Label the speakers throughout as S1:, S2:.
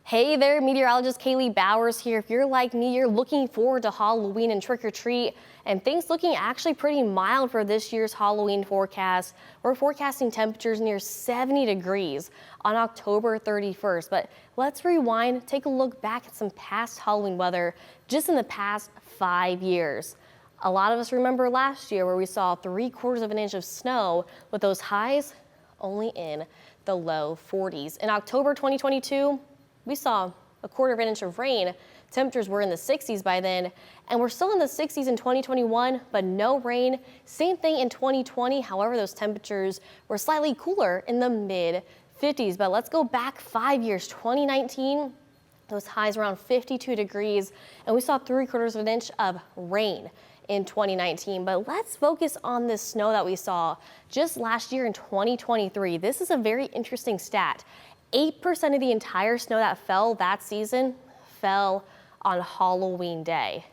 S1: Hey there, meteorologist Kaylee Bowers here. If you're like me, you're looking forward to Halloween and trick or treat, and things looking actually pretty mild for this year's Halloween forecast. We're forecasting temperatures near 70 degrees on October 31st. But let's rewind, take a look back at some past Halloween weather just in the past 5 years. A lot of us remember last year where we saw 3/4 of an inch of snow with those highs only in the low 40s. In October 2022, we saw 1/4 of an inch of rain. Temperatures were in the 60s by then, and we're still in the 60s in 2021, but no rain. Same thing in 2020. However, those temperatures were slightly cooler in the mid 50s. But let's go back 5 years, 2019. Those highs around 52 degrees, and we saw 3/4 of an inch of rain in 2019. But let's focus on this snow that we saw just last year in 2023. This is a very interesting stat. 8% of the entire snow that fell that season fell on Halloween Day.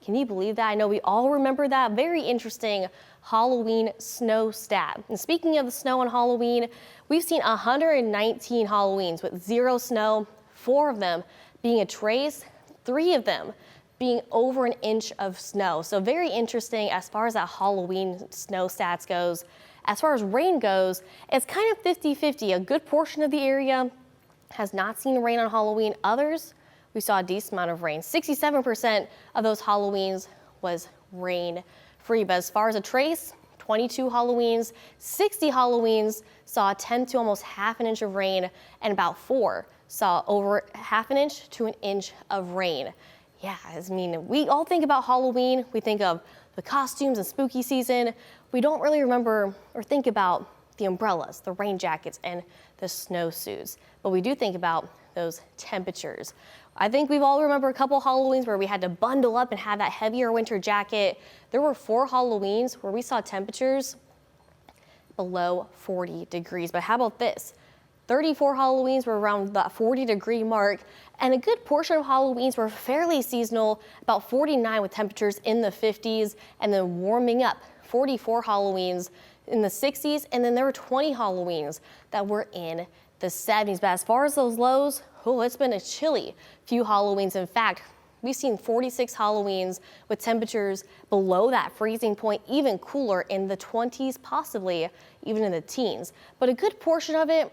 S1: Can you believe that? I know we all remember that. Very interesting Halloween snow stat. And speaking of the snow on Halloween, we've seen 119 Halloweens with 0 snow, 4 of them being a trace, 3 of them being over an inch of snow. So very interesting as far as that Halloween snow stats goes. As far as rain goes, it's kind of 50-50. A good portion of the area has not seen rain on Halloween. Others, we saw a decent amount of rain. 67% of those Halloweens was rain-free. But as far as a trace, 22 Halloweens, 60 Halloweens saw a 10 to almost half an inch of rain, and about 4 saw over half an inch to an inch of rain. Yeah, I mean, we all think about Halloween. We think of the costumes and spooky season. We don't really remember or think about the umbrellas, the rain jackets, and the snowsuits. But we do think about those temperatures. I think we've all remember a couple Halloweens where we had to bundle up and have that heavier winter jacket. There were 4 Halloweens where we saw temperatures below 40 degrees. But how about this? 34 Halloweens were around the 40-degree mark, and a good portion of Halloweens were fairly seasonal, about 49 with temperatures in the 50s, and then warming up. 44 Halloweens in the 60s, and then there were 20 Halloweens that were in the 70s. But as far as those lows, it's been a chilly few Halloweens. In fact, we've seen 46 Halloweens with temperatures below that freezing point, even cooler in the 20s, possibly even in the teens. But a good portion of it,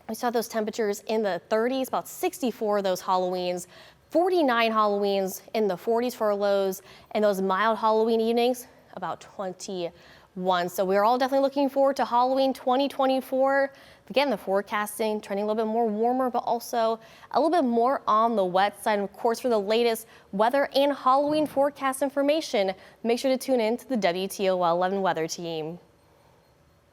S1: we saw those temperatures in the 30s, about 64 of those Halloweens, 49 Halloweens in the 40s for our lows, and those mild Halloween evenings, about 21. So we're all definitely looking forward to Halloween 2024. Again, the forecasting trending a little bit more warmer, but also a little bit more on the wet side. And of course, for the latest weather and Halloween forecast information, make sure to tune in to the WTOL 11 weather team.